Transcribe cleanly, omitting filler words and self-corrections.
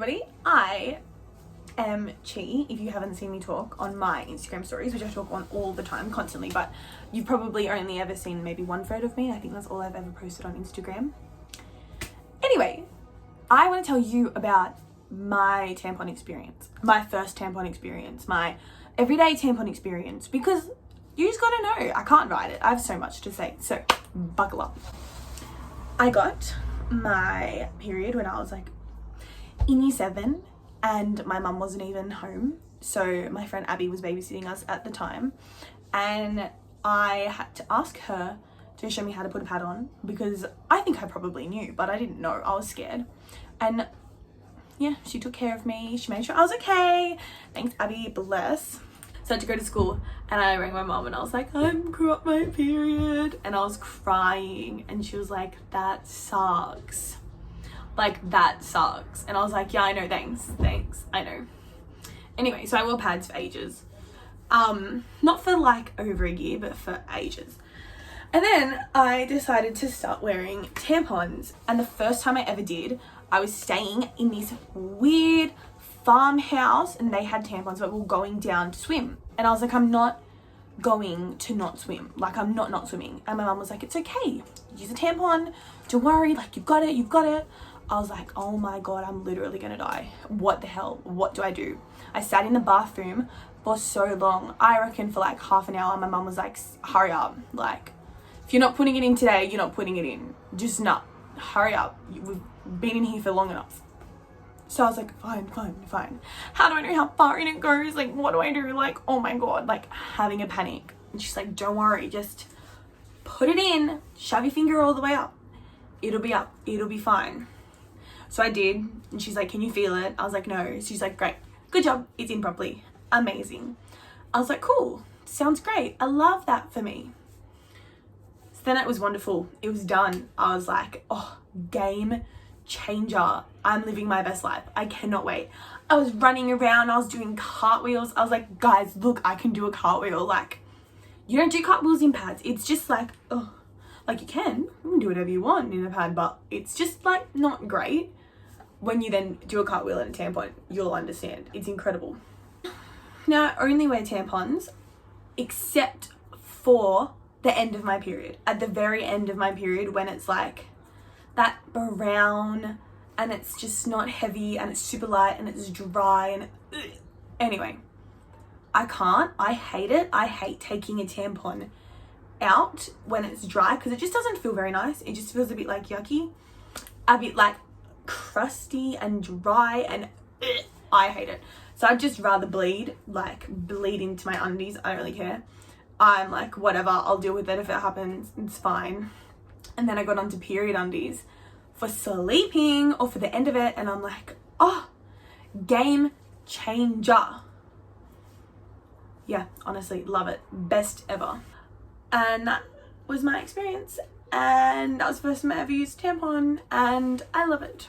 everybody, I am Chi, if you haven't seen me talk on my Instagram stories, which I talk on all the time, constantly, but you've probably only ever seen maybe one photo of me. I think that's all I've ever posted on Instagram. Anyway, I want to tell you about my tampon experience, my first tampon experience, my everyday tampon experience, because you just gotta know. I can't write it. I have so much to say, so buckle up. I got my period when I was like in year 7 and my mum wasn't even home, so my friend Abby was babysitting us at the time, and I had to ask her to show me how to put a pad on because I think I probably knew, but I didn't know. I was scared, and yeah, she took care of me. She made sure I was okay. Thanks, Abby, bless. So I had to go to school and I rang my mom and I was like, I've got my period, and I was crying and she was like, that sucks. Like, that sucks. And I was like, yeah, I know, thanks, I know. Anyway, so I wore pads for ages. Not for like over a year, but for ages. And then I decided to start wearing tampons. And the first time I ever did, I was staying in this weird farmhouse and they had tampons, but we were going down to swim. And I was like, I'm not going to not swim. Like, I'm not swimming. And my mum was like, it's okay. Use a tampon. Don't worry. Like, you've got it. I was like, oh my God, I'm literally gonna die. What the hell? What do I do? I sat in the bathroom for so long. I reckon for like half an hour. My mum was like, hurry up. Like, if you're not putting it in today, you're not putting it in. Just not. Hurry up. We've been in here for long enough. So I was like, fine. How do I know how far in it goes? Like, what do I do? Like, oh my God, like having a panic. And she's like, don't worry, just put it in, shove your finger all the way up. It'll be up, it'll be fine. So I did, and she's like, can you feel it? I was like, no. She's like, great, good job, it's in properly, amazing. I was like, cool, sounds great, I love that for me. So then it was wonderful, it was done. I was like, oh, game changer. I'm living my best life. I cannot wait. I was running around, I was doing cartwheels. I was like, guys, look, I can do a cartwheel. Like, you don't do cartwheels in pads. It's just like, oh, like you can do whatever you want in a pad, but it's just like not great. When you then do a cartwheel in a tampon, you'll understand. It's incredible. Now, I only wear tampons except for the end of my period. At the very end of my period, when it's like that brown and it's just not heavy and it's super light and it's dry and anyway, I hate it. I hate taking a tampon out when it's dry because it just doesn't feel very nice. It just feels a bit like yucky, a bit like crusty and dry, and I hate it. So I'd just rather bleed into my undies. I don't really care. I'm like, whatever, I'll deal with it if it happens, it's fine. And then I got onto period undies for sleeping or for the end of it, and I'm like, oh, game changer. Yeah, honestly, love it. Best ever. And that was my experience, and that was the first time I ever used tampon, and I love it.